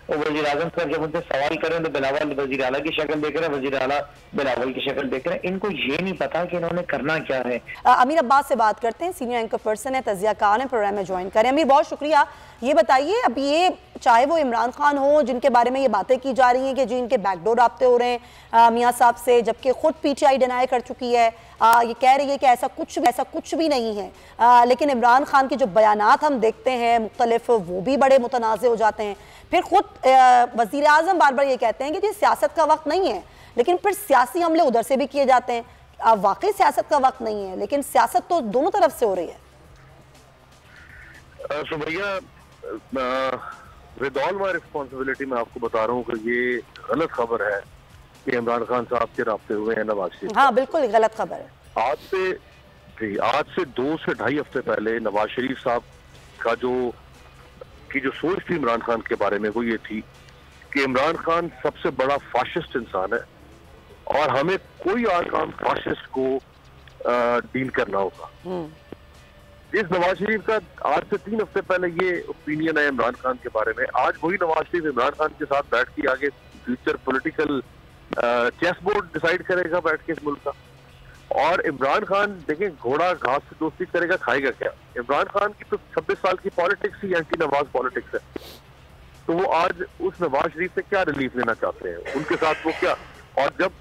और वजीर आजम साहब जब उनसे सवाल करें तो बिलावल वजीर आला की शक्ल देख रहे हैं, वजीर आला बिलावल की शक्ल देख रहे हैं। इनको ये नहीं पता कि इन्होंने करना क्या है। अमीर अब्बास से बात करते हैं, सीनियर एंकर पर्सन है, तजिया कार है, प्रोग्राम में ज्वाइन करें। अमीर बहुत शुक्रिया। ये बताइए, अब ये चाहे वो इमरान खान हो जिनके बारे में ये बातें की जा रही हैं कि जिनके बैकडोर राब्ते हो रहे हैं मियाँ साहब से, जबकि खुद पीटीआई डिनाई कर चुकी है, ये कह रही है कि ऐसा कुछ भी नहीं है। लेकिन इमरान खान के जो बयानात हम देखते हैं मुख्तलिफ, वो भी बड़े मुतनाज़ हो जाते हैं। फिर खुद वज़ीर आज़म बार बार ये कहते हैं कि ये सियासत का वक्त नहीं है, लेकिन फिर सियासी हमले उधर से भी किए जाते हैं। वाकई सियासत का वक्त नहीं है, लेकिन सियासत तो दोनों तरफ से हो रही है। Sumaiya, with all my responsibility मैं आपको बता रहा हूँ कि ये गलत खबर है कि इमरान खान साहब के राब्ते हुए हैं नवाज शरीफ। हाँ बिल्कुल गलत खबर है। आज से 2 से ढाई हफ्ते पहले नवाज शरीफ साहब का जो सोच थी इमरान खान के बारे में, वो ये थी कि इमरान खान सबसे बड़ा फाशिस्ट इंसान है और हमें कोई और काम फाशिस्ट को डील करना होगा। इस नवाज शरीफ का आज से 3 हफ्ते पहले ये ओपिनियन है इमरान खान के बारे में। आज वही नवाज शरीफ इमरान खान के साथ बैठ के आगे future political chess board decide करेगा बैठ के इस मुल्क का। और इमरान खान देखें, घोड़ा घास से दोस्ती करेगा, खाएगा क्या? इमरान खान की तो 26 साल की पॉलिटिक्स ही एंटी नवाज पॉलिटिक्स है। तो वो आज उस नवाज शरीफ से क्या रिलीफ लेना चाहते हैं, उनके साथ वो क्या? और जब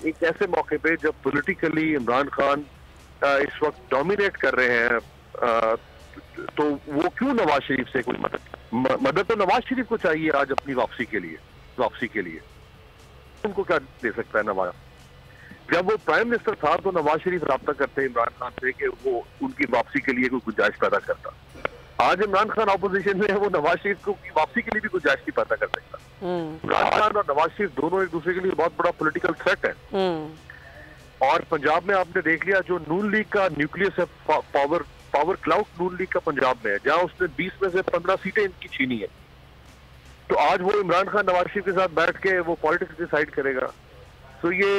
एक ऐसे मौके पे जब पॉलिटिकली इमरान खान इस वक्त डोमिनेट कर रहे हैं, तो वो क्यों नवाज शरीफ से कोई मदद तो नवाज शरीफ को चाहिए आज अपनी वापसी के लिए। उनको क्या दे सकता है नवाज? जब वो प्राइम मिनिस्टर था तो नवाज शरीफ राब्ता करते इमरान खान से कि वो उनकी वापसी के लिए कोई गुंजाइश पैदा करता। आज इमरान खान ऑपोजिशन में है, वो नवाज शरीफ को वापसी के लिए भी गुंजाइश नहीं पैदा कर सकता। इमरान खान और नवाज शरीफ दोनों एक दूसरे के लिए बहुत बड़ा पॉलिटिकल थ्रेट है। और पंजाब में आपने देख लिया, जो नून लीग का न्यूक्लियस है, पावर क्लाउड नून लीग का पंजाब में है, जहां उसने 20 में से 15 सीटें इनकी छीनी है। तो आज वो इमरान खान नवाज शरीफ के साथ बैठ के वो पॉलिटिक्स डिसाइड करेगा। तो ये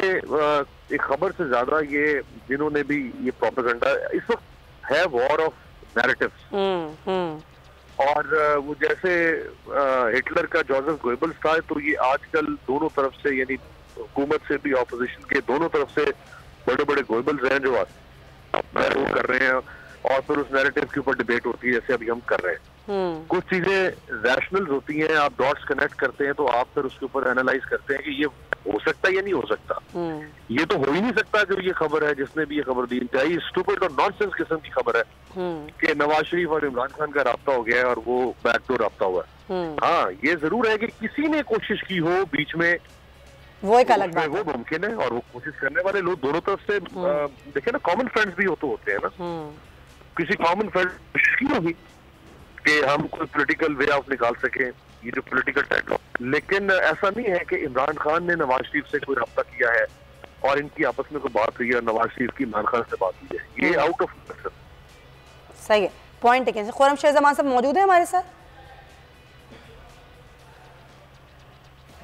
एक खबर से ज्यादा ये जिन्होंने भी ये प्रोपेगेंडा, इस वक्त है वॉर ऑफ नैरेटिव्स। और वो जैसे हिटलर का जोसेफ गोएबल्स था, तो ये आजकल दोनों तरफ से, यानी हुकूमत से भी ऑपोजिशन के दोनों तरफ से बड़े बड़े गोएबल्स हैं जो वो कर रहे हैं, और फिर उस नैरेटिव के ऊपर डिबेट होती है जैसे अभी हम कर रहे हैं। कुछ चीजें रैशनल होती हैं, आप डॉट्स कनेक्ट करते हैं तो आप फिर उसके ऊपर एनालाइज करते हैं कि ये हो सकता है या नहीं हो सकता। ये तो हो ही नहीं सकता जो ये खबर है, जिसने भी ये खबर दी, इंतहाई स्टूपिड और नॉनसेंस किस्म की खबर है कि नवाज शरीफ और इमरान खान का राब्ता हो गया है और वो बैकडोर राब्ता हुआ है। हाँ, ये जरूर है कि किसी ने कोशिश की हो बीच में, वो एक अलग बात है, वो मुमकिन है। और वो कोशिश करने वाले लोग दोनों तरफ से देखे ना, कॉमन फ्रेंड्स भी होते हैं ना। किसी कॉमन फ्रेंड कोशिश की होगी कि हम कोई पॉलिटिकल वे ऑफ निकाल सके, ये जो पॉलिटिकल टैग। लेकिन ऐसा नहीं है कि इमरान खान ने नवाज शरीफ से कोई रब्ता किया है और इनकी आपस में कोई बात हुई है, नवाज शरीफ की इमरान खान से बात हुई है। ये आउट ऑफ क्वेश्चन। सही है, पॉइंट है। खुर्रम शेर जमान साहब मौजूद है हमारे साथ?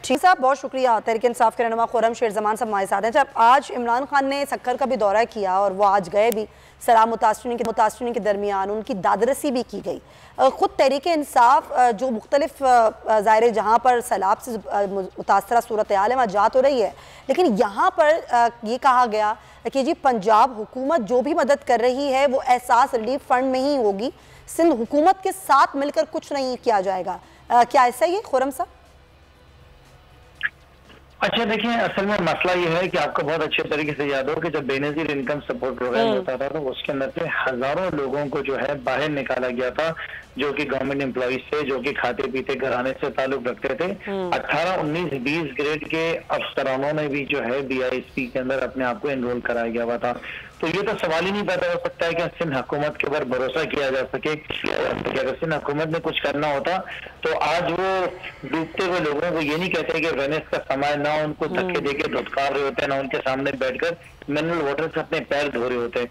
ठीक साहब, बहुत शुक्रिया। तहरीक इंसाफ के रहनुमा खुर्रम शेर जमान साहब हमारे साथ हैं। जब आज इमरान खान ने सक्कर का भी दौरा किया और वो आज गए भी, सलाम मुतासरीन के दरमियान उनकी दादरसी भी की गई। ख़ुद तहरीक इंसाफ जो मुख्तलिफ ज़ाहिर जहाँ पर सैलाब से मुतासरा सूरत हाल है वहाँ जा तो रही है, लेकिन यहाँ पर ये कहा गया कि जी पंजाब हुकूमत जो भी मदद कर रही है वो एहसास रिलीफ फंड में ही होगी, सिंध हुकूमत के साथ मिलकर कुछ नहीं किया जाएगा। क्या ऐसा ही है खुर्रम साहब? अच्छा देखिए, असल में मसला ये है कि आपको बहुत अच्छे तरीके से याद हो कि जब बेनजीर इनकम सपोर्ट प्रोग्राम होता था तो उसके अंदर से हजारों लोगों को जो है बाहर निकाला गया था, जो कि गवर्नमेंट एम्प्लॉइज थे, जो कि खाते पीते घराने से ताल्लुक रखते थे। 18, 19, 20 ग्रेड के अफसरानों ने भी जो है BISP के अंदर अपने आप को एनरोल कराया गया हुआ था। तो ये तो सवाल ही नहीं पैदा हो सकता है कि सिंध हुकूमत के ऊपर भरोसा किया जा सके कि अगर सिंध हुकूमत ने कुछ करना होता तो आज वो डूबते हुए लोगों को ये नहीं कहते कि वेनिस का समय ना उनको धक्के देके धुतकार रहे होते, ना उनके सामने बैठकर मिनरल वाटर से अपने पैर धो रहे होते।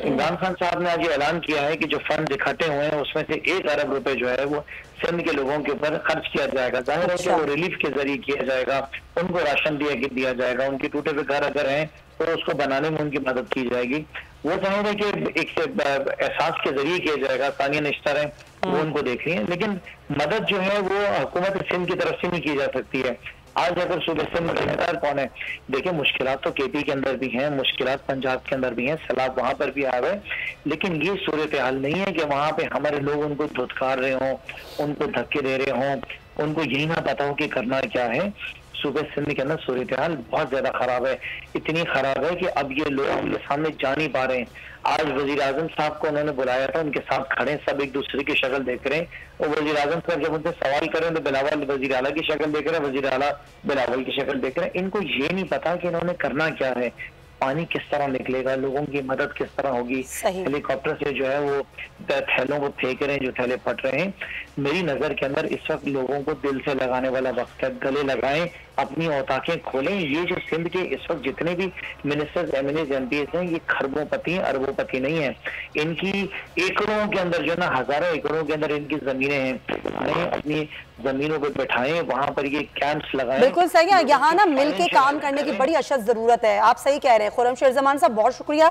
इमरान खान साहब ने आज ये ऐलान किया है कि जो फंड इकट्ठे हुए हैं उसमें से 1 अरब रुपए जो है वो सिंध के लोगों के ऊपर खर्च किया जाएगा। जाहिर है कि वो रिलीफ के जरिए किया जाएगा, उनको राशन दिया जाएगा, उनके टूटे हुए घर अगर हैं तो उसको बनाने में उनकी मदद की जाएगी। वो समझ रहे कि एक एहसास के जरिए किया जाएगा। सानिया निश्तर है, वो उनको देख रही है, लेकिन मदद जो है वो हुकूमत सिंध की तरफ से नहीं की जा सकती है। आज अगर सूबे सिंध में जिम्मेदार कौन है? देखिए, मुश्किलात तो केपी के अंदर भी हैं, मुश्किलात पंजाब के अंदर भी हैं, सैलाब वहां पर भी आ गए, लेकिन ये सूरत हाल नहीं है कि वहां पे हमारे लोग उनको धुतकार रहे हों, उनको धक्के दे रहे हों, उनको यही ना पता हो कि करना क्या है। सूबे सिंध के अंदर सूरत हाल बहुत ज्यादा खराब है, इतनी खराब है कि अब ये लोग उनके सामने जा नहीं पा रहे हैं। आज वजीर आजम साहब को उन्होंने बुलाया था, उनके साथ खड़े सब एक दूसरे की शक्ल देख रहे हैं, और वजीर आजम साहब जब उनसे सवाल करें तो बिलावल वजीर आला की शक्ल देख रहे हैं, वजीर आला बिलावल की शक्ल देख रहे हैं। इनको ये नहीं पता कि इन्होंने करना क्या है, पानी किस तरह निकलेगा, लोगों की मदद किस तरह होगी। हेलीकॉप्टर से जो है वो थैलों को फेंक रहे हैं, जो थैले फट रहे हैं। मेरी नजर के अंदर इस वक्त लोगों को दिल से लगाने वाला वक्त है, गले लगाएं, अपनी औताकें खोलें। ये जो सिंध के इस वक्त जितने भी मिनिस्टर्स, एमएलए, एमपीएस हैं, ये खरबोपति हैं, अरबोपति नहीं है। इनकी एकड़ों के अंदर जो है ना, हजारों एकड़ों के अंदर इनकी जमीनें हैं। अपनी जमीनों पर बैठाएं, वहां पर ये कैंप्स लगाएं। बिल्कुल सही है, यहाँ ना मिल के काम करने की बड़ी अशद जरूरत है। आप सही कह रहे हैं खुर्रम शेर जमान साहब, बहुत शुक्रिया।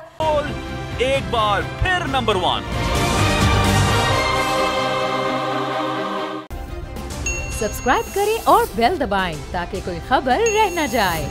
एक बार फिर नंबर 1 सब्सक्राइब करें और बेल दबाएं ताकि कोई खबर रह न जाए।